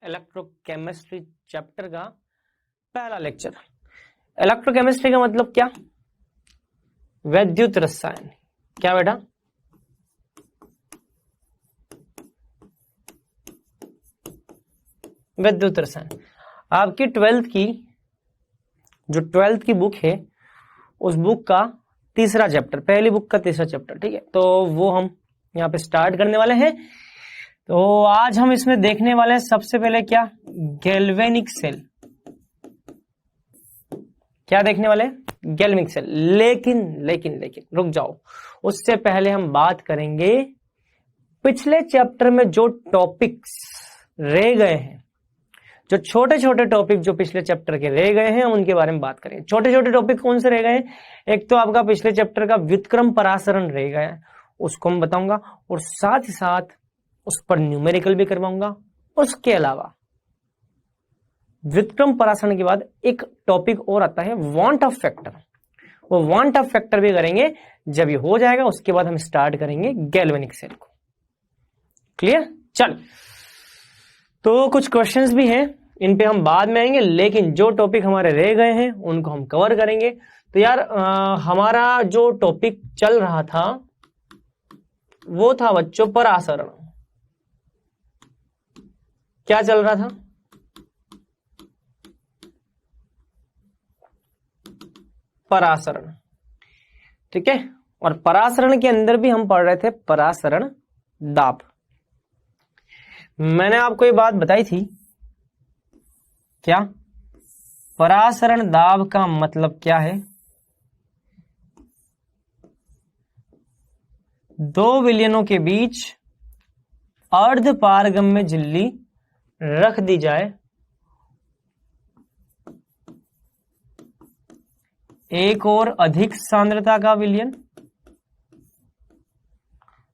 Electrochemistry chapter का पहला lecture. Electrochemistry का मतलब क्या? वैद्युत रसायन। क्या बेटा? वैद्युत रसायन। आपकी जो ट्वेल्थ की बुक है, उस बुक का तीसरा चैप्टर, पहली बुक का तीसरा चैप्टर, ठीक है। तो वो हम यहाँ पे स्टार्ट करने वाले हैं। तो आज हम इसमें देखने वाले हैं सबसे पहले क्या? Galvanic cell. क्या देखने वाले? Galvanic cell. लेकिन रुक जाओ, उससे पहले हम बात करेंगे पिछले चैप्टर में जो टॉपिक्स रह गए हैं, जो छोटे छोटे टॉपिक जो पिछले चैप्टर के रह गए हैं, उनके बारे में बात करेंगे। छोटे छोटे टॉपिक कौन से रह गए हैं? एक तो आपका पिछले चैप्टर का व्युत्क्रम परासरण रह गया है, उसको मैं बताऊंगा, और साथ ही साथ उस पर न्यूमेरिकल भी करवाऊंगा। उसके अलावा व्युत्क्रम परासरण के बाद एक टॉपिक और आता है वांट ऑफ फैक्टर। वो वांट ऑफ फैक्टर भी करेंगे। जब ये हो जाएगा उसके बाद हम स्टार्ट करेंगे गैल्वेनिक सेल को। क्लियर? चल, तो कुछ क्वेश्चंस भी हैं, इन पे हम बाद में आएंगे, लेकिन जो टॉपिक हमारे रह गए हैं उनको हम कवर करेंगे। तो यार हमारा जो टॉपिक चल रहा था वो था बच्चों परासरण। क्या चल रहा था? परासरण, ठीक है। और परासरण के अंदर भी हम पढ़ रहे थे परासरण दाब। मैंने आपको ये बात बताई थी, क्या? परासरण दाब का मतलब क्या है? दो विलयनों के बीच अर्ध पारगम्य झिल्ली रख दी जाए, एक और अधिक सांद्रता का विलयन,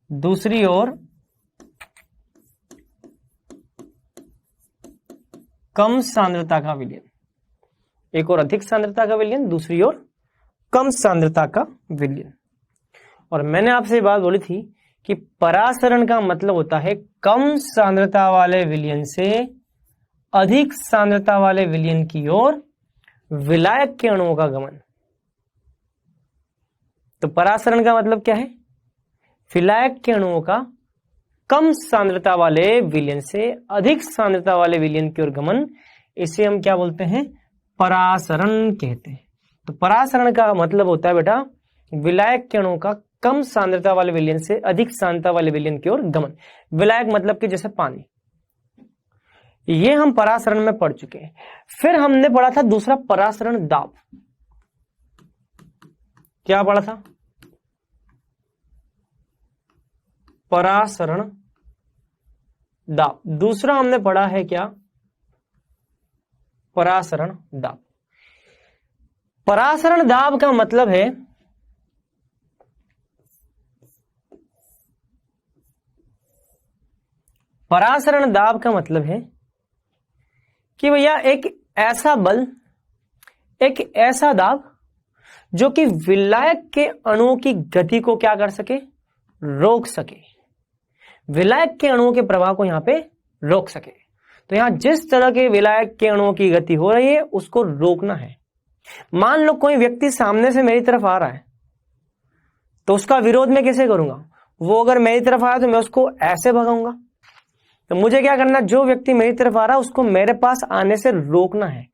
दूसरी ओर कम सांद्रता का विलयन। एक और अधिक सांद्रता का विलयन, दूसरी ओर कम सांद्रता का विलयन। और मैंने आपसे बात बोली थी कि परासरण का मतलब होता है कम सांद्रता वाले विलयन से अधिक सांद्रता वाले विलयन की ओर विलायक के अणुओं का गमन। तो परासरण का मतलब क्या है? विलायक के अणुओं का कम सांद्रता वाले विलयन से अधिक सांद्रता वाले विलयन की ओर गमन। इसे हम क्या बोलते हैं? परासरण कहते हैं। तो परासरण का मतलब होता है बेटा विलायक के अणुओं का कम सांद्रता वाले विलयन से अधिक सांद्रता वाले विलयन की ओर गमन। विलायक मतलब कि जैसे पानी। ये हम परासरण में पढ़ चुके हैं। फिर हमने पढ़ा था दूसरा परासरण दाब। क्या पढ़ा था? परासरण दाब। दूसरा हमने पढ़ा है क्या? परासरण दाब। परासरण दाब का मतलब है परासरण दाब का मतलब है कि भैया एक ऐसा बल, एक ऐसा दाब जो कि विलायक के अणुओं की गति को क्या कर सके? रोक सके। विलायक के अणुओं के प्रवाह को यहां पे रोक सके। तो यहां जिस तरह के विलायक के अणुओं की गति हो रही है उसको रोकना है। मान लो कोई व्यक्ति सामने से मेरी तरफ आ रहा है, तो उसका विरोध मैं कैसे करूंगा? वो अगर मेरी तरफ आया तो मैं उसको ऐसे भगाऊंगा। तो मुझे क्या करना? जो व्यक्ति मेरी तरफ आ रहा है उसको मेरे पास आने से रोकना है।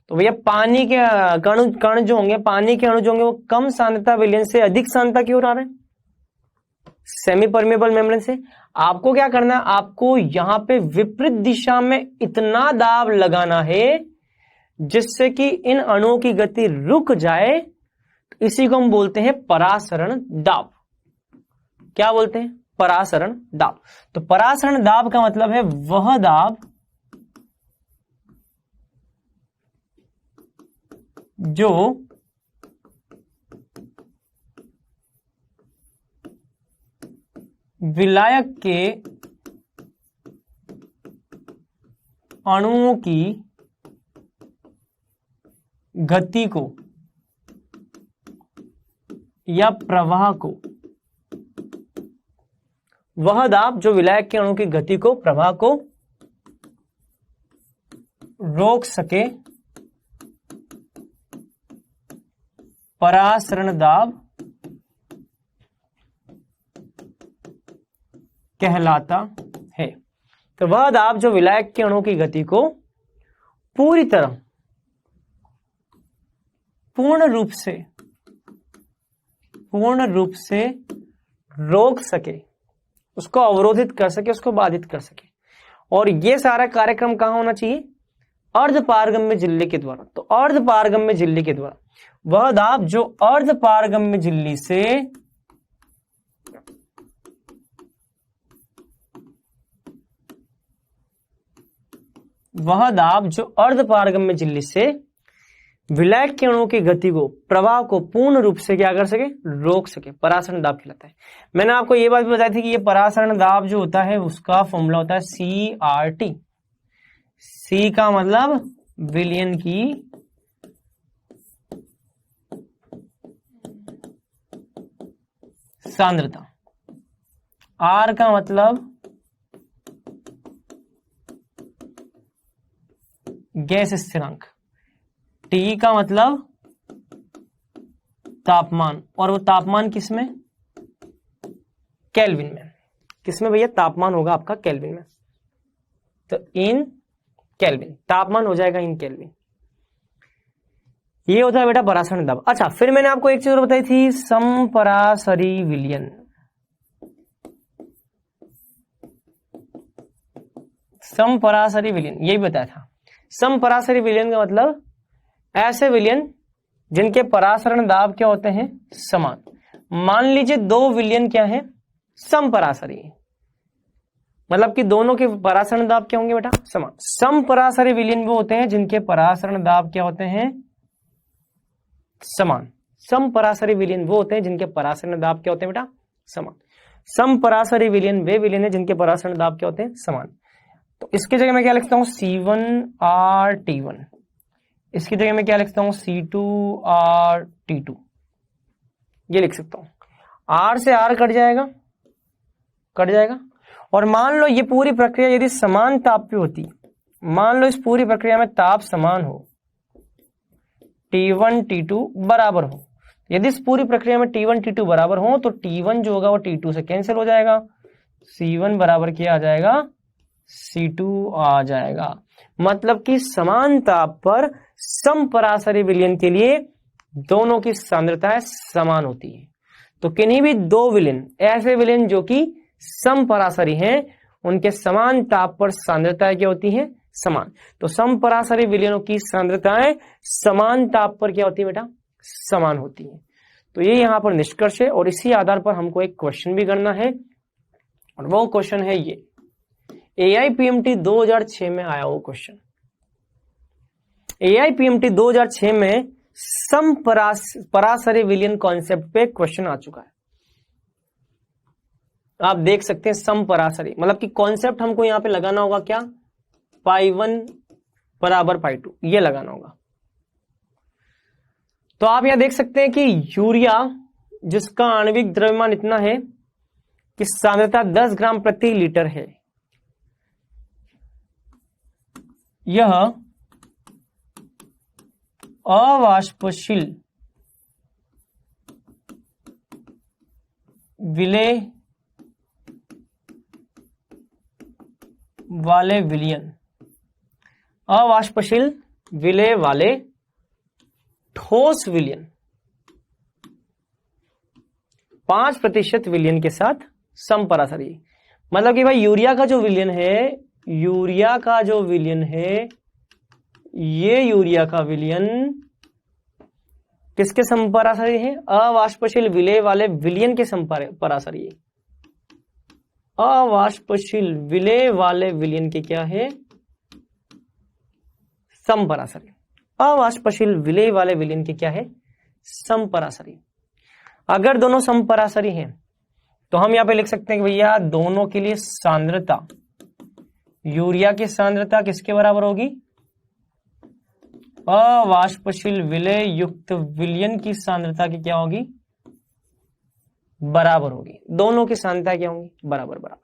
तो भैया पानी के कण जो होंगे, पानी के अणु जो होंगे, वो कम सांद्रता विलयन से अधिक सांद्रता की ओर आ रहे हैं, सेमी परमेबल मेम्ब्रेन से। आपको क्या करना है? आपको यहां पे विपरीत दिशा में इतना दाब लगाना है जिससे कि इन अणुओं की गति रुक जाए। इसी को हम बोलते हैं परासरण दाब। क्या बोलते हैं? परासरण दाब। तो परासरण दाब का मतलब है वह दाब जो विलायक के अणुओं की गति को या प्रवाह को, वह दाब जो विलायक के अणु की गति को, प्रवाह को रोक सके परासरण दाब कहलाता है। तो वह दाब जो विलायक के अणु की गति को पूरी तरह पूर्ण रूप से रोक सके, उसको अवरोधित कर सके, उसको बाधित कर सके। और ये सारा कार्यक्रम कहां होना चाहिए? अर्धपारगम्य झिल्ली के द्वारा। तो अर्धपारगम्य झिल्ली के द्वारा वह दाब जो अर्धपारगम्य झिल्ली से विलायक के अणुओं की गति को, प्रवाह को पूर्ण रूप से क्या कर सके? रोक सके, परासरण दाब कहलाता है। मैंने आपको ये बात भी बताई थी कि ये परासरण दाब जो होता है उसका फॉर्मूला होता है CRT। C का मतलब विलयन की सांद्रता, R का मतलब गैस स्थिरांक, T का मतलब तापमान, और वो तापमान किसमें? केल्विन में। किसमें भैया? तापमान होगा आपका केल्विन में। तो इन केल्विन, तापमान हो जाएगा इन केल्विन। ये होता है बेटा परासरण दाब। अच्छा, फिर मैंने आपको एक चीज और बताई थी, समपरासरी विलयन। समपरासरी विलयन यही बताया था। समपरासरी विलयन का मतलब ऐसे विलयन जिनके परासरण दाब क्या होते हैं? समान। मान लीजिए दो विलयन क्या है? समपरासरी, मतलब कि दोनों के परासरण दाब क्या होंगे बेटा? समान। समपरासरी विलयन वो होते हैं जिनके परासरण दाब क्या होते हैं? समान। समपरासरी विलयन वो होते हैं जिनके परासरण दाब क्या होते हैं बेटा? समान। समपरासरी विलयन वे विलयन है जिनके परासरण दाब क्या होते हैं? समान। तो इसकी जगह मैं क्या लिखता हूं? C1R_T1। इसकी जगह मैं क्या लिखता हूं? C2R_T2। ये लिख सकता हूं। R से R कट जाएगा। और मान लो ये पूरी प्रक्रिया यदि समान ताप पे होती, मान लो इस पूरी प्रक्रिया में ताप समान हो, T1 T2 बराबर हो। यदि इस पूरी प्रक्रिया में T1 T2 बराबर हो तो T1 जो होगा वो T2 से कैंसिल हो जाएगा, C1 बराबर क्या आ जाएगा? C2 आ जाएगा। मतलब कि समान ताप पर समपरासरी विलयन के लिए दोनों की सांद्रताएं समान होती है। तो किन्हीं भी दो विलयन, ऐसे विलयन जो कि समपरासरी हैं, उनके समान ताप पर सांद्रताएं क्या होती हैं? समान। तो समपरासरी विलयनों की सांद्रताएं समान ताप पर क्या होती है बेटा? समान होती है। तो ये यहां पर निष्कर्ष है। और इसी आधार पर हमको एक क्वेश्चन भी करना है, और वो क्वेश्चन है ये AIPMT 2006 में आया वो क्वेश्चन। AIPMT 2006 में समपरासरी विलयन कॉन्सेप्ट पे क्वेश्चन आ चुका है। आप देख सकते हैं समपरासरी मतलब कि कॉन्सेप्ट हमको यहां पे लगाना होगा क्या? π1 बराबर π2, ये लगाना होगा। तो आप यहां देख सकते हैं कि यूरिया जिसका आणविक द्रव्यमान इतना है कि सांद्रता 10 ग्राम प्रति लीटर है, यह अवाष्पशील विलेय वाले विलयन, अवाष्पशील विलेय वाले ठोस विलयन 5% विलयन के साथ समपरासरी। मतलब कि भाई यूरिया का जो विलयन है, ये यूरिया का विलयन किसके समपरासरी है? अवाष्पशील विलेय वाले विलयन के समपरासरी है। अवाष्पशील विलेय वाले विलयन के क्या है? समपरासरी। अवाष्पशील विलेय वाले विलयन के क्या है? समपरासरी। अगर दोनों समपरासरी हैं तो हम यहां पे लिख सकते हैं कि भैया दोनों के लिए सांद्रता, यूरिया की सांद्रता किसके बराबर होगी? अवाष्पशील विलेय युक्त विलयन की सांद्रता की क्या होगी? बराबर होगी। दोनों की सांद्रता क्या होंगी? बराबर।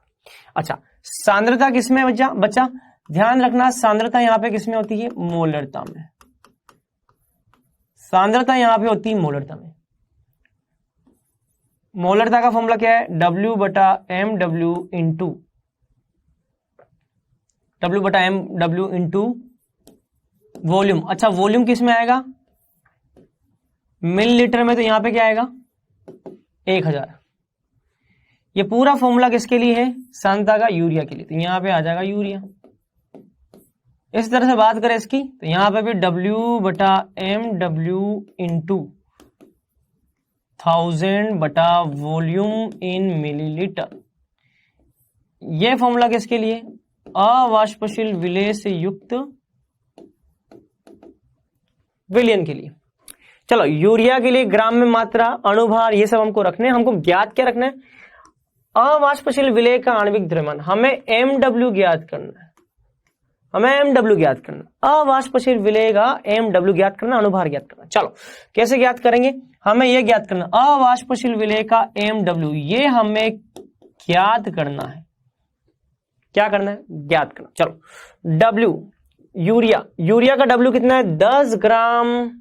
अच्छा, सांद्रता किसमें बचा? ध्यान रखना सांद्रता यहां पे किसमें होती है? मोलरता में। सांद्रता यहां पे होती है मोलरता में। मोलरता का फॉर्मूला क्या है? W/mW into volume. अच्छा वॉल्यूम किस में आएगा? मिलीलीटर में। तो यहां पे क्या आएगा? 1000। ये पूरा फॉर्मूला किसके लिए है? सांद्रता का, यूरिया के लिए। तो यहां पे आ जाएगा यूरिया। इस तरह से बात करें इसकी तो यहां पे भी W/mW इंटू 1000/वॉल्यूम इन मिलीलीटर। यह फॉर्मूला किसके लिए? अवाष्पशील विलेय से युक्त विलयन के लिए। चलो यूरिया के लिए ग्राम में मात्रा, अणुभार, ये सब हमको रखने हैं। हमको ज्ञात क्या रखना है? अवाष्पशील विलेय का आणविक द्रव्यमान। हमें MW ज्ञात करना है। हमें MW ज्ञात करना, अवाष्पशील विलेय का MW ज्ञात करना, अणुभार ज्ञात करना। चलो कैसे ज्ञात करेंगे? हमें यह ज्ञात करना अवाष्पशील विलेय का MW, ये हमें ज्ञात करना है। क्या करना है? ज्ञात करना। चलो W यूरिया का W कितना है? 10 ग्राम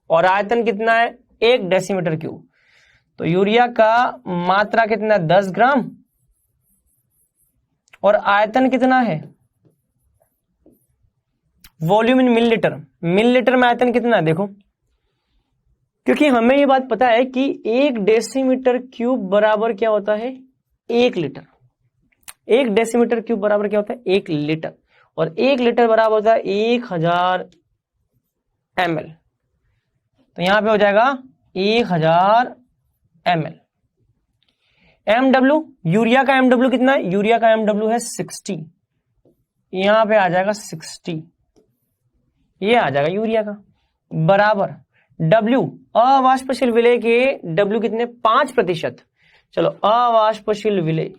और आयतन कितना है? 1 डेसीमीटर क्यूब। तो यूरिया का मात्रा कितना है? 10 ग्राम और आयतन कितना है? वॉल्यूम इन मिलीलीटर। मिलीलीटर में आयतन कितना है? देखो, क्योंकि हमें ये बात पता है कि 1 डेसीमीटर क्यूब बराबर क्या होता है? 1 लीटर। 1 डेसीमीटर क्यूब बराबर क्या होता है? 1 लीटर। और 1 लीटर बराबर होता है 1000 ml। तो यहां पे हो जाएगा 1000 ml। MW यूरिया का MW कितना है? यूरिया का MW है 60। यहां पे आ जाएगा 60। ये आ जाएगा यूरिया का। बराबर W अवाष्पशील विलेय के W कितने? 5%। चलो अवाष्पशील विलेय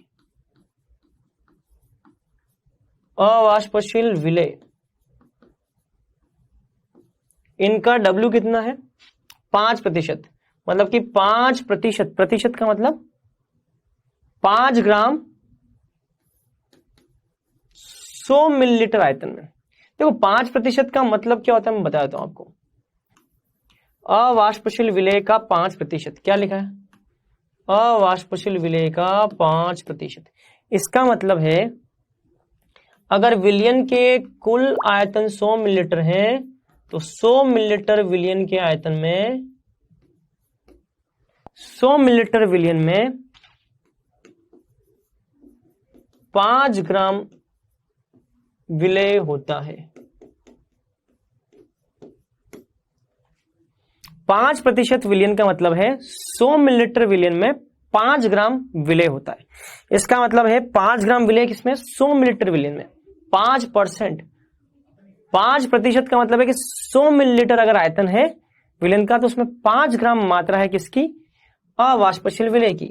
इनका W कितना है? 5%। मतलब कि 5%, प्रतिशत का मतलब 5 ग्राम 100 मिलीलीटर आयतन में। देखो 5% का मतलब क्या होता है मैं बता देता हूं आपको। अवाष्पशील विलेय का 5%, क्या लिखा है? अवाष्पशील विलेय का 5%। इसका मतलब है अगर विलयन के कुल आयतन 100 मिलीलीटर है तो 100 मिलीलीटर विलयन के आयतन में 100 मिलीलीटर विलयन में 5 ग्राम विलेय होता है। 5% विलयन का मतलब है 100 मिलीलीटर विलयन में 5 ग्राम विलेय होता है। इसका मतलब है 5 ग्राम विलेय किसमें? 100 मिलीलीटर विलयन में। 5% 5% का मतलब है कि 100 मिलीलीटर अगर आयतन है विलयन का तो उसमें 5 ग्राम मात्रा है किसकी? अवाष्पशील विलेय की।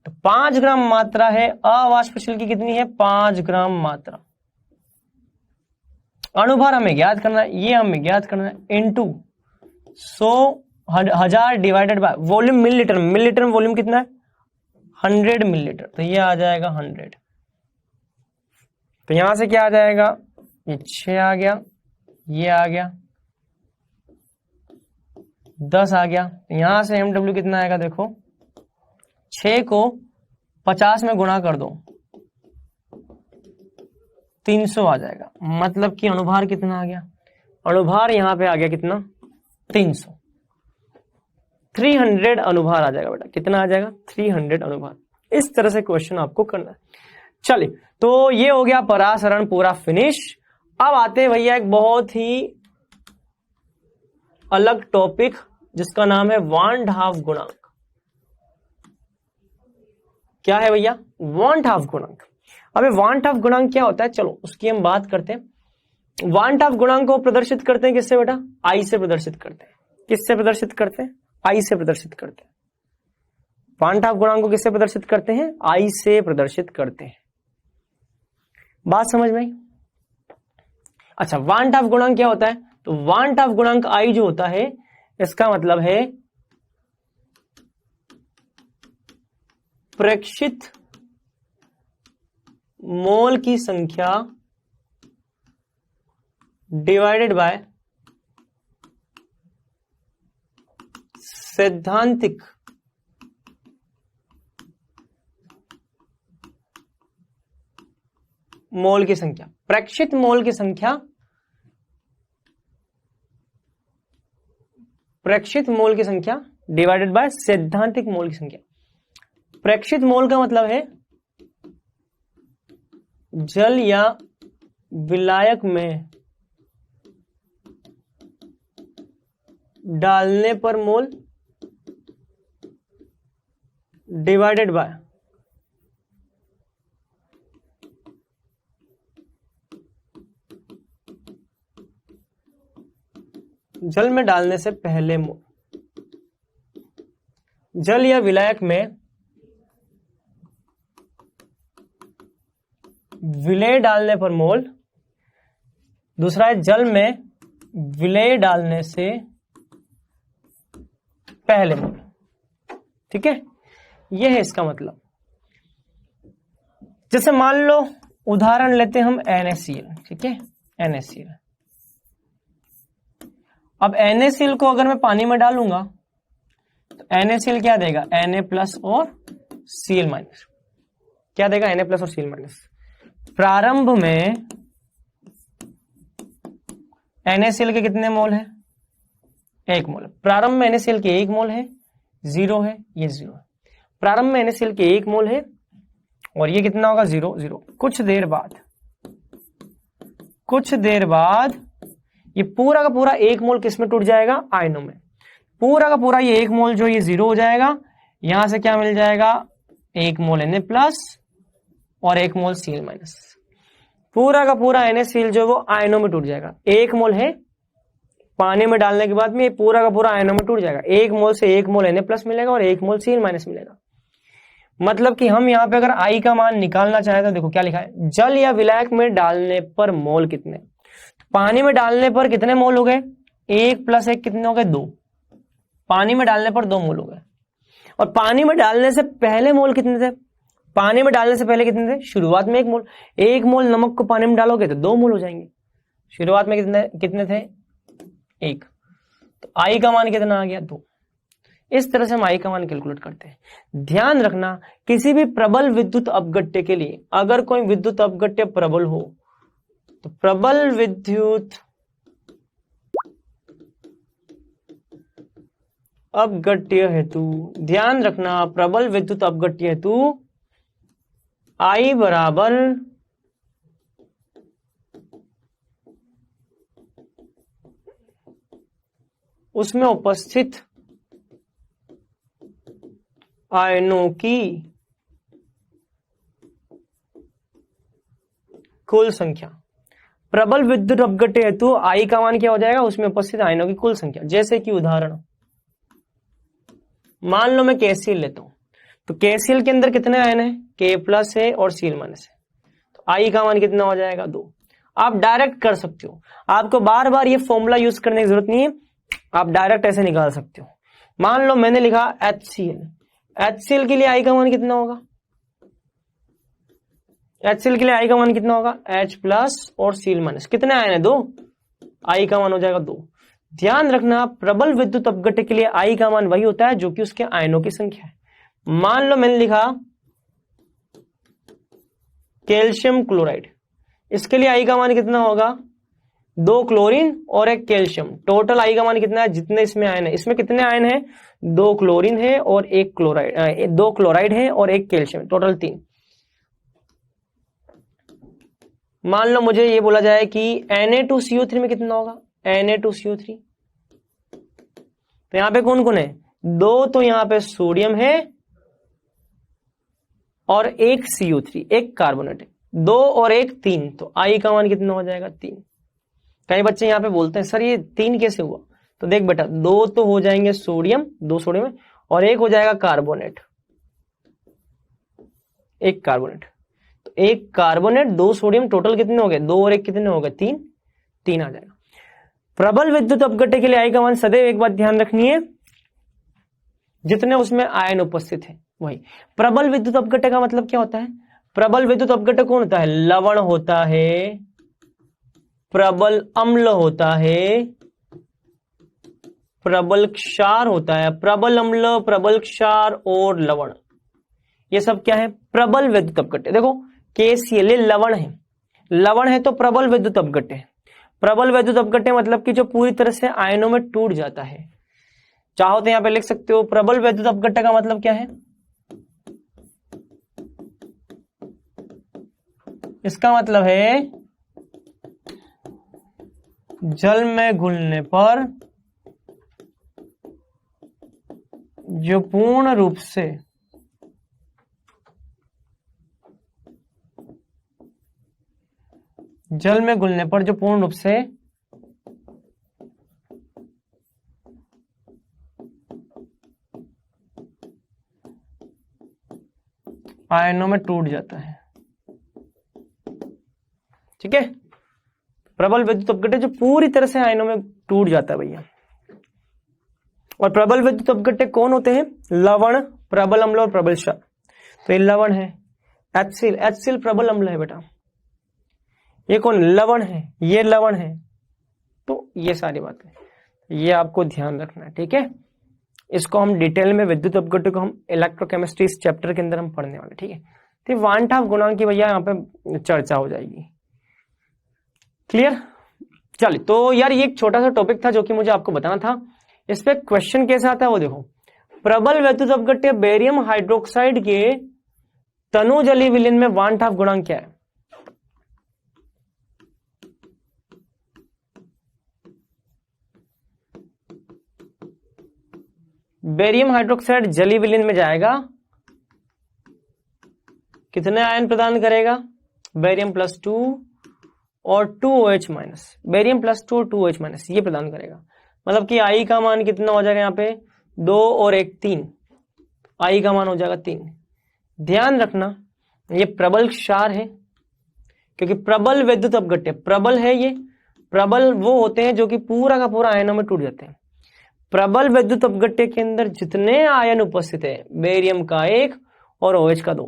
तो 5 ग्राम मात्रा है अवाष्पशील की। कितनी है? 5 ग्राम मात्रा। अणुभार हमें ज्ञात करना है, ये हमें ज्ञात करना है into 100,000 divided by volume millilitre. Millilitre में वॉल्यूम कितना है? 100 मिलीलीटर। तो ये आ जाएगा 100। तो यहां से क्या आ जाएगा? ये 6 आ गया, ये आ गया 10 आ गया। यहां से MW कितना आएगा? देखो 6 को 50 में गुणा कर दो, 300 आ जाएगा। मतलब कि अणुभार कितना आ गया? अणुभार यहां पे आ गया कितना? 300। 300 अणुभार आ जाएगा बेटा। कितना आ जाएगा? 300 अणुभार। इस तरह से क्वेश्चन आपको करना है। चलिए, तो ये हो गया परासरण पूरा फिनिश। अब आते हैं भैया एक बहुत ही अलग टॉपिक जिसका नाम है वान डे हाफ गुणांक। क्या है भैया? वान डे हाफ गुणांक। अबे वान डे हाफ गुणांक क्या होता है? चलो उसकी हम बात करते हैं। वान डे हाफ गुणांक को प्रदर्शित करते हैं किससे बेटा? आई से प्रदर्शित करते हैं। किससे प्रदर्शित करते हैं? आई से प्रदर्शित करते हैं। वान डे हाफ गुणांक को किससे प्रदर्शित करते हैं? आई से प्रदर्शित करते हैं। बात समझ में आई? अच्छा, वान डे हाफ गुणांक क्या होता है? तो वान डे हाफ गुणांक आई जो होता है इसका मतलब है प्रेक्षित मोल की संख्या डिवाइडेड बाय सैद्धांतिक मोल की संख्या। प्रेक्षित मोल की संख्या, प्रेक्षित मोल की संख्या डिवाइडेड बाय सैद्धांतिक मोल की संख्या। प्रेक्षित मोल का मतलब है जल या विलायक में डालने पर मोल डिवाइडेड बाय जल में डालने से पहले मोल। जल या विलायक में विलेय डालने पर मोल, दूसरा है जल में विलेय डालने से पहले मोल। ठीक है, यह है इसका मतलब। जैसे मान लो उदाहरण लेते हैं हम NaCl। ठीक है, NaCl। अब NaCl को अगर मैं पानी में डालूंगा तो NaCl क्या देगा, Na+ और Cl-। क्या देगा, Na+ और Cl-। प्रारंभ में NaCl के कितने मोल है, 1 मोल। प्रारंभ में NaCl के 1 मोल है, 0 है, ये 0 है। प्रारंभ में NaCl के 1 मोल है और ये कितना होगा, 0 0। कुछ देर बाद ये पूरा का पूरा 1 मोल किस में टूट जाएगा, आयनों में। पूरा का पूरा ये 1 मोल जो ये 0 हो जाएगा, यहां से क्या मिल जाएगा, 1 मोल Na+ और 1 मोल Cl-। पूरा का पूरा NaCl जो वो आयनों में टूट जाएगा। 1 मोल है, पानी में डालने के बाद में ये पूरा का पूरा आयनों में टूट जाएगा। 1 मोल से 1 मोल Na+ मिलेगा और 1 मोल Cl- मिलेगा। मतलब कि हम यहाँ पे अगर I का मान निकालना चाहे तो देखो क्या लिखा है, जल या विलायक में डालने पर मोल कितने। पानी में डालने पर कितने मोल हो गए, 1 + 1 कितने हो गए, 2। पानी में डालने पर 2 मोल हो गए। और पानी में डालने से पहले मोल कितने थे, पानी में डालने से पहले कितने थे, शुरुआत में 1 मोल। 1 मोल नमक को पानी में डालोगे तो 2 मोल हो जाएंगे। शुरुआत में कितने थे, 1। तो I का मान कितना आ गया, 2। इस तरह से हम I का मान कैलकुलेट करते हैं। ध्यान रखना, किसी भी प्रबल विद्युत अपघट्य के लिए अगर कोई विद्युत अपघट्य प्रबल हो तो प्रबल विद्युत अपघट्य हेतु, ध्यान रखना, प्रबल विद्युत अपघट्य हेतु I बराबर उसमें उपस्थित आयनों की कुल संख्या। प्रबल विद्युत अपघट्य हेतु I का मान क्या हो जाएगा, उसमें उपस्थित आयनों की कुल संख्या। जैसे कि उदाहरण मान लो मैं KCl लेता हूं, तो KCl के अंदर कितने आयन है, K+ है और Cl- है। तो I का मान कितना हो जाएगा, 2। आप डायरेक्ट कर सकते हो, आपको बार बार ये फॉर्मूला यूज करने की जरूरत नहीं है, आप डायरेक्ट ऐसे निकाल सकते हो। मान लो मैंने लिखा HCl के लिए I का मान कितना होगा, HCl के लिए I का मान कितना होगा, H+ और Cl-। कितने आयन है, 2। I का मान हो जाएगा 2। ध्यान रखना, प्रबल विद्युत अपघट्य के लिए I का मान वही होता है जो कि उसके आयनों की संख्या है। मान लो मैंने लिखा कैल्शियम क्लोराइड, इसके लिए I का मान कितना होगा, 2 क्लोरीन और 1 कैल्शियम। टोटल I का मान कितना है, जितने इसमें आयन है। इसमें कितने आयन है, 2 क्लोरीन है और 1 क्लोराइड, 2 क्लोराइड है और 1 कैल्शियम, टोटल 3। मान लो मुझे ये बोला जाए कि Na2CO3 में कितना होगा, Na2CO3। तो यहां पे कौन कौन है, 2 तो यहां पे सोडियम है और 1 CO3, 1 कार्बोनेट है। 2 और 1 3, तो I का मान कितना हो जाएगा, 3। कई बच्चे यहां पे बोलते हैं सर ये 3 कैसे हुआ, तो देख बेटा, 2 तो हो जाएंगे सोडियम, 2 सोडियम और 1 हो जाएगा कार्बोनेट, 1 कार्बोनेट। तो 1 कार्बोनेट, 2 सोडियम, टोटल कितने हो गए, 2 और 1 कितने हो गए, 3, 3 आ जाएगा। प्रबल विद्युत अपघट्य के लिए I का मान सदैव एक बात ध्यान रखनी है, जितने उसमें आयन उपस्थित है वही। प्रबल विद्युत अपघट्य का मतलब क्या होता है, प्रबल विद्युत अपघट्य कौन होता है, लवण होता है, प्रबल अम्ल होता है, प्रबल क्षार होता है, प्रबल अम्ल, प्रबल क्षार और लवण, ये सब क्या है? प्रबल विद्युत अपघट्य। देखो KCl लवण है, लवण है तो प्रबल विद्युत अपघट्य है। प्रबल विद्युत अपघट्य मतलब कि जो पूरी तरह से आयनों में टूट जाता है। चाहो तो यहां पे लिख सकते हो प्रबल विद्युत अपघट्य का मतलब क्या है? इसका मतलब है जल में घुलने पर जो पूर्ण रूप से जल में घुलने पर जो पूर्ण रूप से आयनों में टूट जाता है। ठीक है, प्रबल विद्युत अपघट्य जो पूरी तरह से आयनों में टूट जाता है भैया। और प्रबल विद्युत अपघट्य कौन होते हैं? लवण, प्रबल अम्ल और प्रबल क्षार। तो ये लवण है, HCl, HCl प्रबल अम्ल है बेटा। ये कौन? लवण है, ये लवण है। तो ये सारी बातें ये आपको ध्यान रखना है। ठीक है, इसको हम डिटेल में विद्युत अपघट्य को हम इलेक्ट्रोकेमिस्ट्री इस चैप्टर के अंदर हम पढ़ने वाले। ठीक है, तो वान हाफ गुणांक की भैया यहाँ पे चर्चा हो जाएगी। क्लियर? चलिए, तो यार ये एक छोटा सा टॉपिक था जो कि मुझे आपको बताना था। इस पे क्वेश्चन कैसा आता है वो देखो। प्रबल विद्युत अपघट्य बेरियम हाइड्रोक्साइड के तनु जलीय विलयन में वान हाफ गुणांक क्या है? बेरियम हाइड्रोक्साइड जलीय विलयन में जाएगा, कितने आयन प्रदान करेगा? बेरियम +2 और 2OH माइनस, बेरियम +2 और 2OH माइनस ये प्रदान करेगा। मतलब कि आई का मान कितना हो जाएगा? यहाँ पे 2 और 1 3, आई का मान हो जाएगा 3। ध्यान रखना ये प्रबल क्षार है, क्योंकि प्रबल विद्युत अपघट्य प्रबल है। ये प्रबल वो होते हैं जो कि पूरा का पूरा आयनों में टूट जाते हैं। प्रबल विद्युत अपघट्य के अंदर जितने आयन उपस्थित है, बेरियम का 1 और OH का 2।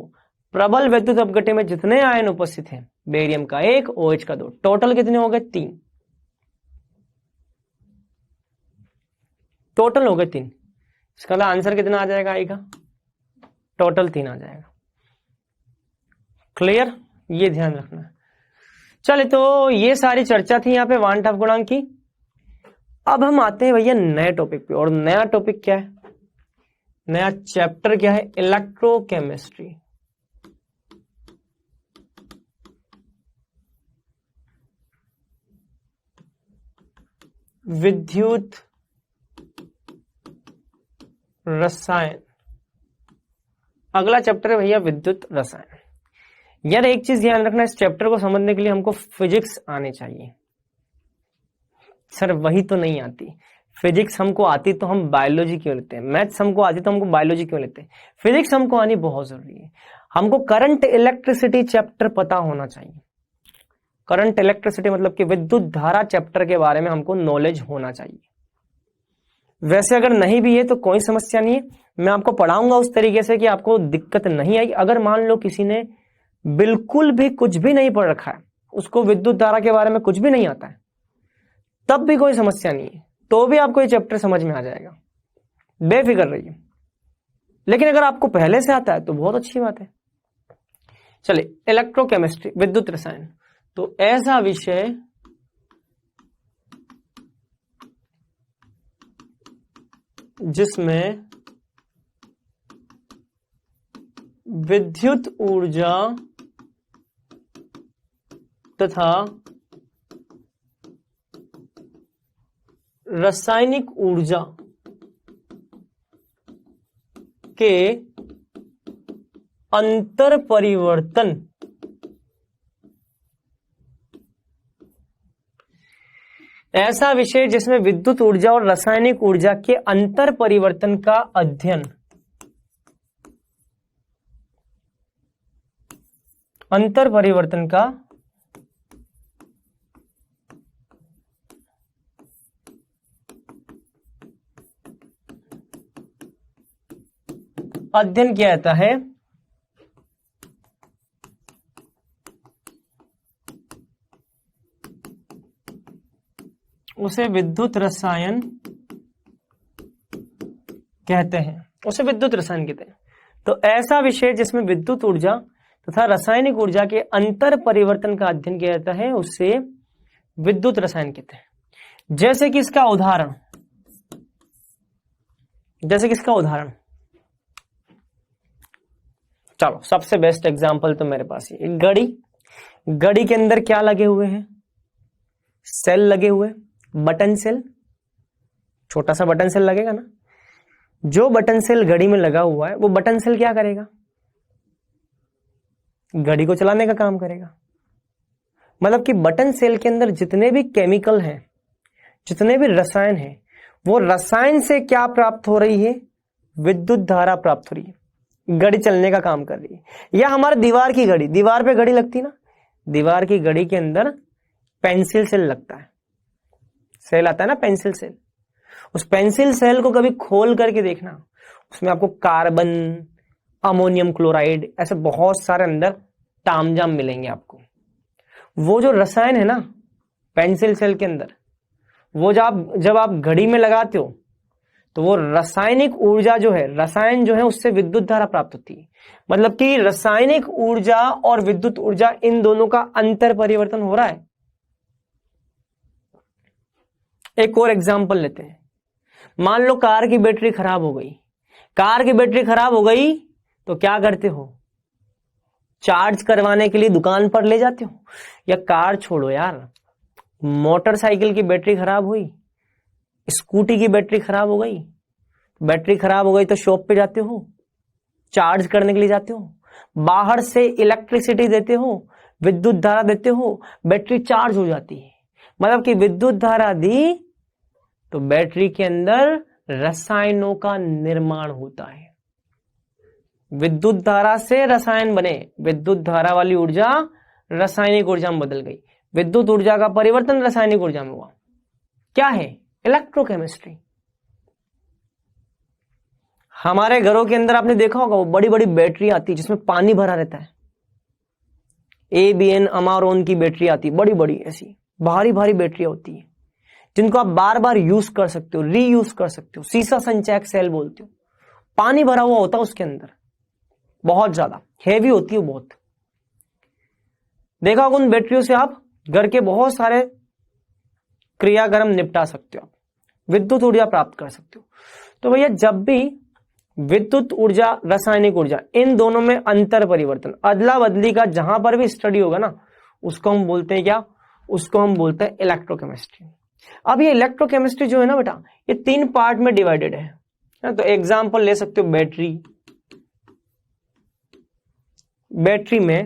प्रबल विद्युत अपघट्य में जितने आयन उपस्थित हैं, बेरियम का 1, OH का 2, टोटल कितने हो गए? 3। टोटल हो गए 3। इसका मतलब आंसर कितना आ जाएगा आई का? टोटल 3 आ जाएगा। क्लियर? ये ध्यान रखना। चले, तो ये सारी चर्चा थी यहाँ पे वान हाफ गुणांक की। अब हम आते हैं भैया नए टॉपिक पे। और नया टॉपिक क्या है? नया चैप्टर क्या है? इलेक्ट्रोकेमिस्ट्री। विद्युत रसायन। अगला चैप्टर है भैया विद्युत रसायन। यार एक चीज ध्यान रखना, इस चैप्टर को समझने के लिए हमको फिजिक्स आनी चाहिए। सर वही तो नहीं आती। फिजिक्स हमको आती तो हम बायोलॉजी क्यों लेते हैं? मैथ्स हमको आती तो हमको बायोलॉजी क्यों लेते हैं? फिजिक्स हमको आनी बहुत जरूरी है। हमको करंट इलेक्ट्रिसिटी चैप्टर पता होना चाहिए। करंट इलेक्ट्रिसिटी मतलब कि विद्युत धारा चैप्टर के बारे में हमको नॉलेज होना चाहिए। वैसे अगर नहीं भी है तो कोई समस्या नहीं है, मैं आपको पढ़ाऊंगा उस तरीके से कि आपको दिक्कत नहीं आई। अगर मान लो किसी ने बिल्कुल भी कुछ भी नहीं पढ़ रखा है, उसको विद्युत धारा के बारे में कुछ भी नहीं आता है, तब भी कोई समस्या नहीं है, तो भी आपको ये चैप्टर समझ में आ जाएगा, बेफिक्र रहिए। लेकिन अगर आपको पहले से आता है तो बहुत अच्छी बात है। चलिए, इलेक्ट्रोकेमिस्ट्री विद्युत रसायन, तो ऐसा विषय जिसमें विद्युत ऊर्जा तथा रासायनिक ऊर्जा के अंतर परिवर्तन ऐसा विषय जिसमें विद्युत ऊर्जा और रासायनिक ऊर्जा के अंतर परिवर्तन का अध्ययन, अंतर परिवर्तन का अध्ययन किया जाता है, उसे विद्युत रसायन कहते हैं, उसे विद्युत रसायन कहते हैं। तो ऐसा विषय जिसमें विद्युत ऊर्जा तथा रासायनिक ऊर्जा के अंतर परिवर्तन का अध्ययन किया जाता है उसे विद्युत रसायन कहते हैं। जैसे कि इसका उदाहरण, चलो सबसे बेस्ट एग्जांपल तो मेरे पास है घड़ी के अंदर क्या लगे हुए हैं? सेल लगे हुए, बटन सेल, छोटा सा बटन सेल लगेगा ना। जो बटन सेल घड़ी में लगा हुआ है वो बटन सेल क्या करेगा? घड़ी को चलाने का काम करेगा। मतलब कि बटन सेल के अंदर जितने भी केमिकल हैं, जितने भी रसायन हैं, वो रसायन से क्या प्राप्त हो रही है? विद्युत धारा प्राप्त हो रही है, घड़ी चलने का काम कर रही है। या हमारे दीवार की घड़ी, दीवार पे घड़ी लगती ना, दीवार की घड़ी के अंदर पेंसिल सेल लगता है, सेल आता है ना पेंसिल सेल। उस पेंसिल सेल को कभी खोल करके देखना, उसमें आपको कार्बन, अमोनियम क्लोराइड, ऐसे बहुत सारे अंदर तामझाम मिलेंगे आपको। वो जो रसायन है ना पेंसिल सेल के अंदर, वो जब आप घड़ी में लगाते हो तो वो रासायनिक ऊर्जा जो है, रसायन जो है उससे विद्युत धारा प्राप्त होती है। मतलब कि रासायनिक ऊर्जा और विद्युत ऊर्जा इन दोनों का अंतर परिवर्तन हो रहा है। एक और एग्जांपल लेते हैं। मान लो कार की बैटरी खराब हो गई। कार की बैटरी खराब हो गई तो क्या करते हो? चार्ज करवाने के लिए दुकान पर ले जाते हो। या कार छोड़ो यार, मोटरसाइकिल की बैटरी खराब हुई, स्कूटी की बैटरी खराब हो गई, बैटरी खराब हो गई तो शॉप पे जाते हो, चार्ज करने के लिए जाते हो, बाहर से इलेक्ट्रिसिटी देते हो, विद्युत धारा देते हो, बैटरी चार्ज हो जाती है। मतलब कि विद्युत धारा दी तो बैटरी के अंदर रसायनों का निर्माण होता है। विद्युत धारा से रसायन बने, विद्युत धारा वाली ऊर्जा रासायनिक ऊर्जा में बदल गई, विद्युत ऊर्जा का परिवर्तन रासायनिक ऊर्जा में हुआ। क्या है? इलेक्ट्रोकेमिस्ट्री। हमारे घरों के अंदर आपने देखा होगा वो बड़ी बड़ी बैटरी आती है जिसमें पानी भरा रहता है। ABN अमारोन की बैटरी आती है, बड़ी बड़ी ऐसी भारी भारी बैटरियां होती है जिनको आप बार बार यूज कर सकते हो, रीयूज कर सकते हो। सीसा संचयक सेल बोलते हो। पानी भरा हुआ होता है उसके अंदर, बहुत ज्यादा हैवी होती है बहुत। देखा होगा उन बैटरियों से आप घर के बहुत सारे क्रियाक्रम निपटा सकते हो, विद्युत ऊर्जा प्राप्त कर सकते हो। तो भैया जब भी विद्युत ऊर्जा, रासायनिक ऊर्जा, इन दोनों में अंतर परिवर्तन, अदला बदली का जहां पर भी स्टडी होगा ना, उसको हम बोलते हैं क्या? उसको हम बोलते हैं इलेक्ट्रोकेमिस्ट्री। अब ये इलेक्ट्रोकेमिस्ट्री जो है ना बेटा, ये 3 पार्ट में डिवाइडेड है। तो एग्जांपल ले सकते हो बैटरी में,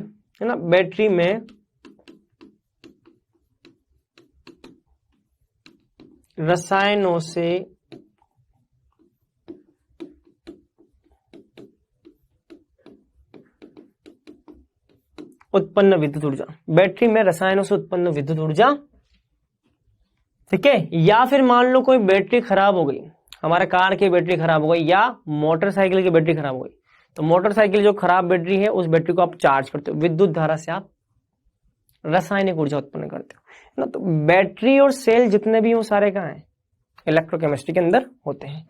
है ना, बैटरी में रसायनों से उत्पन्न विद्युत ऊर्जा, बैटरी में रसायनों से उत्पन्न विद्युत ऊर्जा, ठीक है। या फिर मान लो कोई बैटरी खराब हो गई, हमारे कार की बैटरी खराब हो गई या मोटरसाइकिल की बैटरी खराब हो गई, तो मोटरसाइकिल जो खराब बैटरी है उस बैटरी को आप चार्ज करते हो, विद्युत धारा से आप रासायनिक ऊर्जा उत्पन्न करते हो ना। तो बैटरी और सेल जितने भी वो सारे कहाँ हैं? इलेक्ट्रोकेमिस्ट्री के अंदर होते हैं।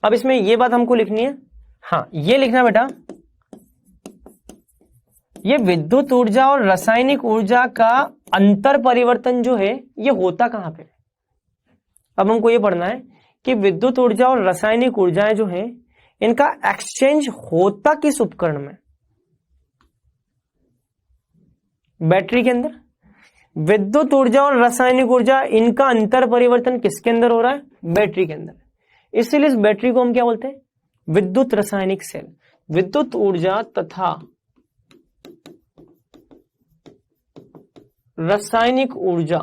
अब इसमें ये बात हमको लिखनी है, हाँ ये लिखना बेटा, ये विद्युत ऊर्जा और रासायनिक ऊर्जा का अंतर परिवर्तन जो है ये होता कहां पे? अब हमको ये पढ़ना है कि विद्युत ऊर्जा और रासायनिक ऊर्जाएं जो हैं इनका एक्सचेंज होता किस उपकरण में? बैटरी के अंदर। विद्युत ऊर्जा और रासायनिक ऊर्जा इनका अंतर परिवर्तन किसके अंदर हो रहा है? बैटरी के अंदर। इसलिए इस बैटरी को हम क्या बोलते हैं? विद्युत रासायनिक सेल। विद्युत ऊर्जा तथा रासायनिक ऊर्जा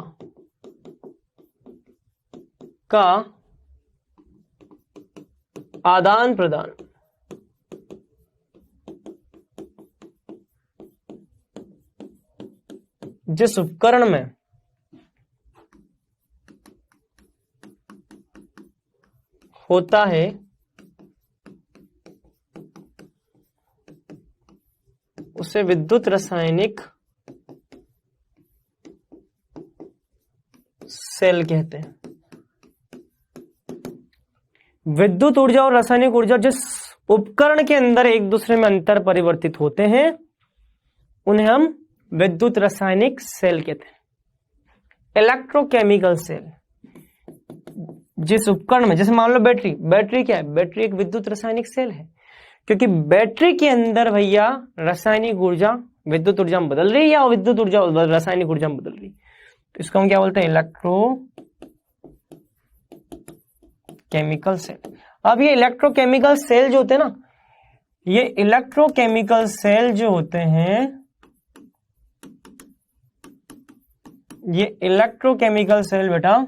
का आदान प्रदान जिस उपकरण में होता है उसे विद्युत रासायनिक सेल कहते हैं। विद्युत ऊर्जा और रासायनिक ऊर्जा जिस उपकरण के अंदर एक दूसरे में अंतर परिवर्तित होते हैं उन्हें हम विद्युत रासायनिक सेल कहते हैं। इलेक्ट्रोकेमिकल सेल जिस उपकरण में, जैसे मान लो बैटरी, बैटरी क्या है? बैटरी एक विद्युत रासायनिक सेल है, क्योंकि बैटरी के अंदर भैया रासायनिक ऊर्जा विद्युत ऊर्जा में बदल रही है या विद्युत ऊर्जा रासायनिक ऊर्जा में बदल रही है, तो इसको हम क्या बोलते हैं? Electrochemical cell. अब ये इलेक्ट्रोकेमिकल सेल जो होते हैं ना, ये इलेक्ट्रोकेमिकल सेल जो होते हैं, ये इलेक्ट्रोकेमिकल सेल बेटा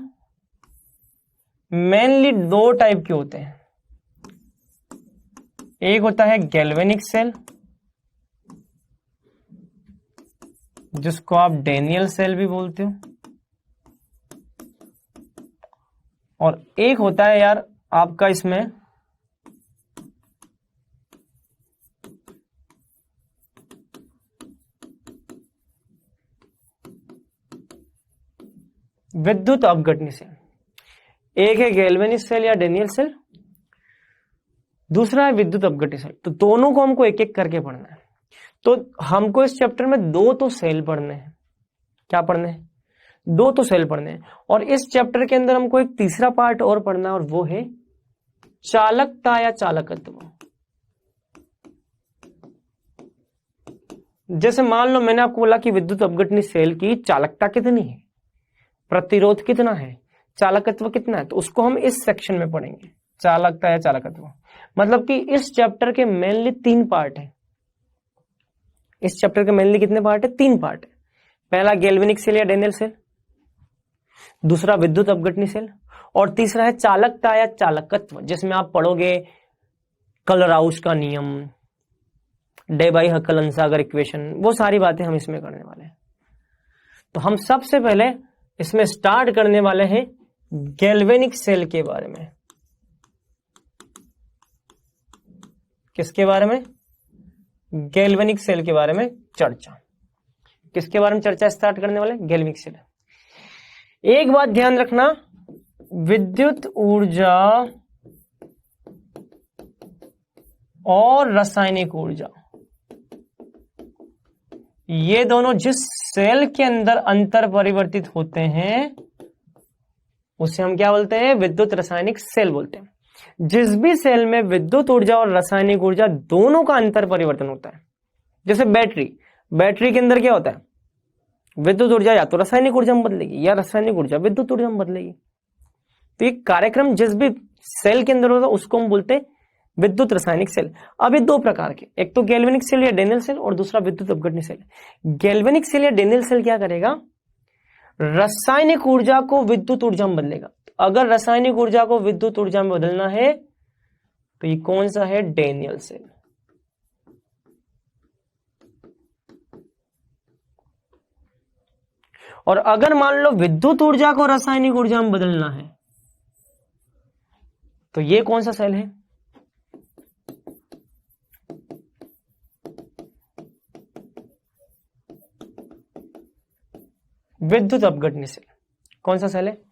मेनली दो टाइप के होते हैं। एक होता है गैल्वेनिक सेल, जिसको आप डेनियल सेल भी बोलते हो, और एक होता है यार आपका इसमें विद्युत अपघटनी सेल। एक है गैल्वेनिक सेल या डेनियल सेल, दूसरा है विद्युत अपघटनी सेल। तो दोनों को हमको एक एक करके पढ़ना है। तो हमको इस चैप्टर में दो तो सेल पढ़ने हैं। क्या पढ़ने हैं? दो तो सेल पढ़ने हैं। और इस चैप्टर के अंदर हमको एक तीसरा पार्ट और पढ़ना है, और वो है चालकता या चालकत्व। जैसे मान लो मैंने आपको बोला कि विद्युत अपघटनी सेल की चालकता कितनी है, प्रतिरोध कितना है, चालकत्व कितना है, तो उसको हम इस सेक्शन में पढ़ेंगे, चालकता या चालकत्व। मतलब कि इस चैप्टर के मेनली तीन पार्ट है। इस चैप्टर के मेनली कितने पार्ट है? तीन पार्ट है। पहला गैल्वेनिक सेल या डेनियल सेल, दूसरा विद्युत अपघटनी सेल, और तीसरा है चालकता या चालकत्व, जिसमें आप पढ़ोगे कलराउस का नियम, डे-बाई-हकल-अंसागर इक्वेशन, वो सारी बातें हम इसमें करने वाले हैं। तो हम सबसे पहले इसमें स्टार्ट करने वाले हैं गैल्वेनिक सेल के बारे में। किसके बारे में? गैल्वेनिक सेल के बारे में चर्चा। किसके बारे में चर्चा स्टार्ट करने वाले? Galvanic cell. एक बात ध्यान रखना, विद्युत ऊर्जा और रासायनिक ऊर्जा, ये दोनों जिस सेल के अंदर अंतर परिवर्तित होते हैं उसे हम क्या बोलते हैं? विद्युत रासायनिक सेल बोलते हैं। जिस भी सेल में विद्युत ऊर्जा और रासायनिक ऊर्जा दोनों का अंतर परिवर्तन होता है, जैसे बैटरी, बैटरी के अंदर क्या होता है? विद्युत ऊर्जा या तो रासायनिक ऊर्जा में बदलेगी या रासायनिक ऊर्जा विद्युत ऊर्जा में बदलेगी। तो ये कार्यक्रम जिस भी सेल के अंदर होता है उसको हम बोलते हैं विद्युत रासायनिक सेल। अब ये दो प्रकार के, एक तो गैल्वेनिक सेल या डेनियल सेल और दूसरा विद्युत अपघटनी सेल। गैल्वेनिक सेल या डेनियल सेल क्या करेगा? रासायनिक ऊर्जा को विद्युत ऊर्जा में बदलेगा। अगर रासायनिक ऊर्जा को विद्युत ऊर्जा में बदलना है तो ये कौन सा है? Daniell cell. और अगर मान लो विद्युत ऊर्जा को रासायनिक ऊर्जा में बदलना है तो ये कौन सा सेल है? विद्युत अपघटनी सेल। कौन सा सेल है?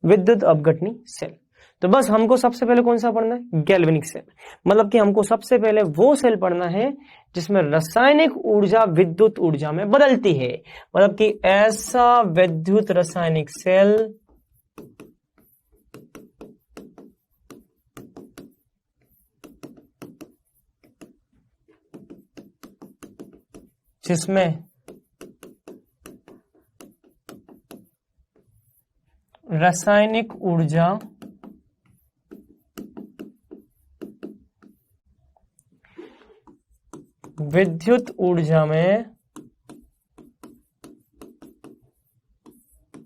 विद्युत अपघटनी सेल। तो बस हमको सबसे पहले कौन सा पढ़ना है? Galvanic cell. मतलब कि हमको सबसे पहले वो सेल पढ़ना है जिसमें रासायनिक ऊर्जा विद्युत ऊर्जा में बदलती है। मतलब कि ऐसा विद्युत रासायनिक सेल जिसमें रासायनिक ऊर्जा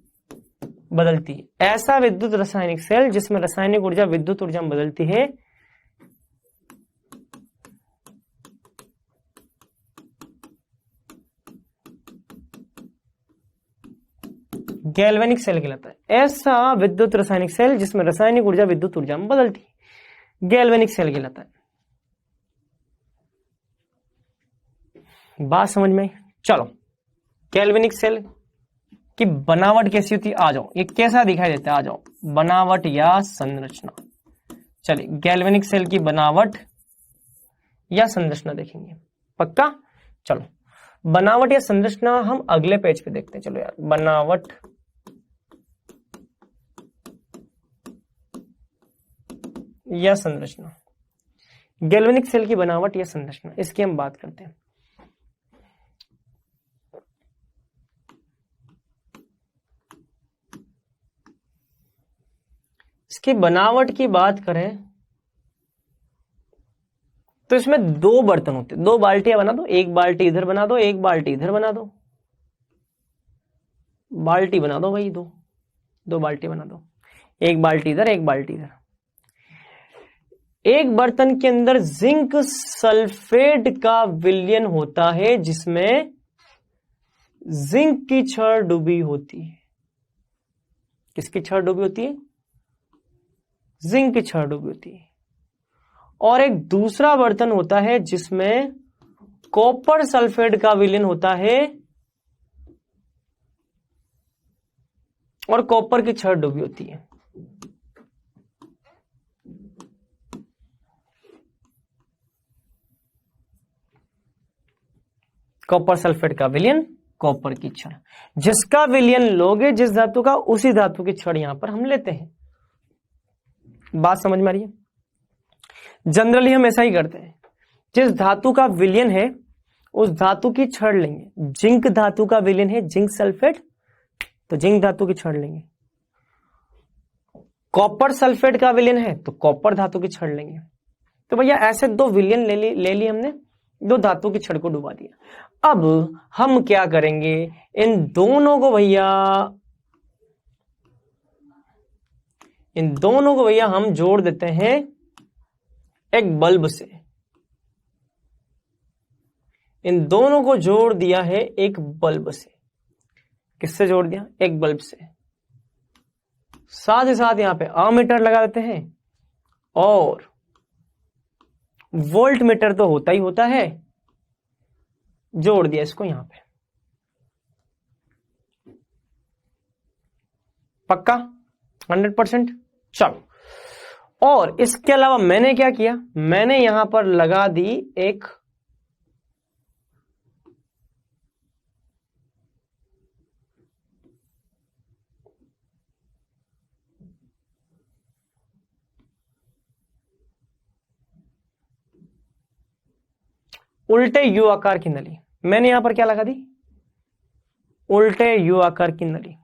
विद्युत ऊर्जा में बदलती है। ऐसा विद्युत रासायनिक सेल जिसमें रासायनिक ऊर्जा विद्युत ऊर्जा में बदलती है गैल्वेनिक सेल कहलाता है। ऐसा विद्युत रासायनिक सेल जिसमें रासायनिक ऊर्जा विद्युत ऊर्जा में बदलती है गैल्वेनिक सेल कहलाता है। बात समझ में? चलो, गैल्वेनिक सेल कि बनावट कैसी होती है। आ जाओ, ये कैसा दिखाई देता है, आ जाओ, बनावट या संरचना। चलिए गैल्वेनिक सेल की बनावट या संरचना देखेंगे, पक्का। चलो बनावट या संरचना हम अगले पेज पे देखते हैं। चलो यार, बनावट या संरचना, गैल्वेनिक सेल की बनावट या संरचना, इसकी हम बात करते हैं। इसकी बनावट की बात करें तो इसमें दो बर्तन होते हैं, दो बाल्टियां बना दो, एक बाल्टी इधर बना दो, एक बाल्टी इधर बना दो, बाल्टी बना दो भाई, दो बाल्टी बना दो, एक बाल्टी इधर एक बाल्टी इधर। एक बर्तन के अंदर जिंक सल्फेट का विलयन होता है जिसमें जिंक की छड़ डूबी होती है। किसकी छड़ डूबी होती है? जिंक की छड़ डूबी होती है। और एक दूसरा बर्तन होता है जिसमें कॉपर सल्फेट का विलयन होता है और कॉपर की छड़ डूबी होती है। कॉपर सल्फेट का विलयन, कॉपर की छड़, जिसका विलयन लोगे जिस धातु का, उसी धातु की छड़ यहां पर हम लेते हैं। बात समझ में आ रही है? जनरली हम ऐसा ही करते हैं, जिस धातु का विलयन है उस धातु की छड़ लेंगे। जिंक धातु का विलयन है जिंक सल्फेट, तो जिंक धातु की छड़ लेंगे। कॉपर सल्फेट का विलयन है तो कॉपर धातु की छड़ लेंगे। तो भैया ऐसे दो विलयन ले ली हमने, दो धातु की छड़ को डुबा दिया। अब हम क्या करेंगे, इन दोनों को भैया हम जोड़ देते हैं एक बल्ब से। इन दोनों को जोड़ दिया है एक बल्ब से। किससे जोड़ दिया? एक बल्ब से। साथ ही साथ यहां पे अमीटर लगा देते हैं और वोल्ट मीटर तो होता ही होता है, जोड़ दिया इसको यहां पे। पक्का 100%। चलो, और इसके अलावा मैंने क्या किया, मैंने यहां पर लगा दी एक उल्टे यू आकार की नली। मैंने यहां पर क्या लगा दी? उल्टे यू आकार की नली।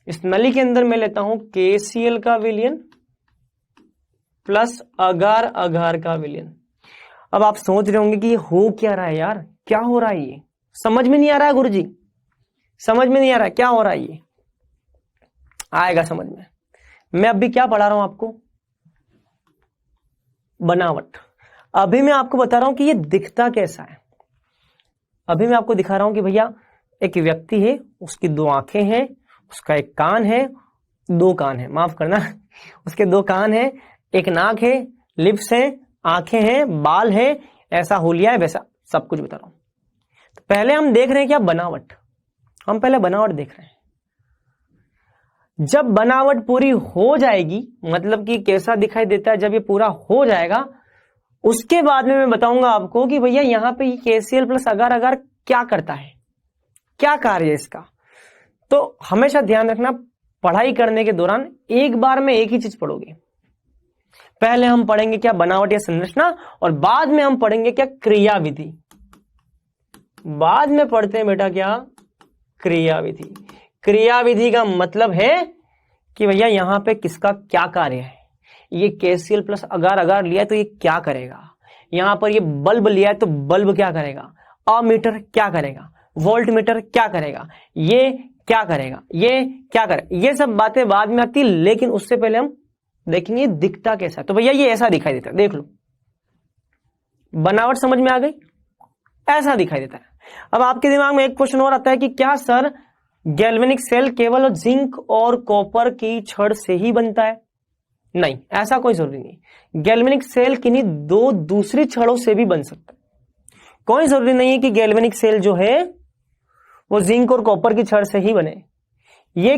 इस नली के अंदर मैं लेता हूं KCl का विलयन प्लस अगार अगार का विलयन। अब आप सोच रहे होंगे कि ये हो क्या रहा है यार, क्या हो रहा है, ये समझ में नहीं आ रहा है गुरुजी, समझ में नहीं आ रहा है क्या हो रहा है। ये आएगा समझ में। मैं अभी क्या पढ़ा रहा हूं आपको? बनावट। अभी मैं आपको बता रहा हूं कि ये दिखता कैसा है। अभी मैं आपको दिखा रहा हूं कि भैया एक व्यक्ति है, उसकी दो आंखें हैं, उसका एक कान है, दो कान है, माफ करना, उसके दो कान है, एक नाक है, लिप्स है, आंखें हैं, बाल है, ऐसा हुलिया है, वैसा सब कुछ बता रहा हूं। तो पहले हम देख रहे हैं क्या? बनावट। हम पहले बनावट देख रहे हैं। जब बनावट पूरी हो जाएगी, मतलब कि कैसा दिखाई देता है, जब ये पूरा हो जाएगा उसके बाद में मैं बताऊंगा आपको कि भैया यहां पे KCl प्लस अगार अगार क्या करता है, क्या कार्य है इसका। तो हमेशा ध्यान रखना, पढ़ाई करने के दौरान एक बार में एक ही चीज पढ़ोगे। पहले हम पढ़ेंगे क्या? बनावट या संरचना, और बाद में हम पढ़ेंगे क्या? क्रियाविधि। बाद में पढ़ते हैं बेटा क्या? क्रियाविधि। क्रियाविधि का मतलब है कि भैया यहां पे किसका क्या कार्य है। ये KCl प्लस अगार अगार लिया है तो ये क्या करेगा, यहां पर ये बल्ब लिया है तो बल्ब क्या करेगा, अमीटर क्या करेगा, वोल्ट मीटर क्या करेगा, ये क्या करेगा, ये क्या करेगा। ये सब बातें बाद में आती, लेकिन उससे पहले हम देखेंगे दिखता कैसा। तो भैया ये ऐसा दिखाई देता है, देख लो, बनावट समझ में आ गई, ऐसा दिखाई देता है। अब आपके दिमाग में एक क्वेश्चन और आता है कि क्या सर गैल्वेनिक सेल केवल जिंक और कॉपर की छड़ से ही बनता है? नहीं, ऐसा कोई जरूरी नहीं। गैल्वेनिक सेल किन्हीं दो दूसरी छड़ों से भी बन सकता है। कोई जरूरी नहीं है कि गैल्वेनिक सेल जो है वो जिंक और कॉपर की छड़ से ही बने। ये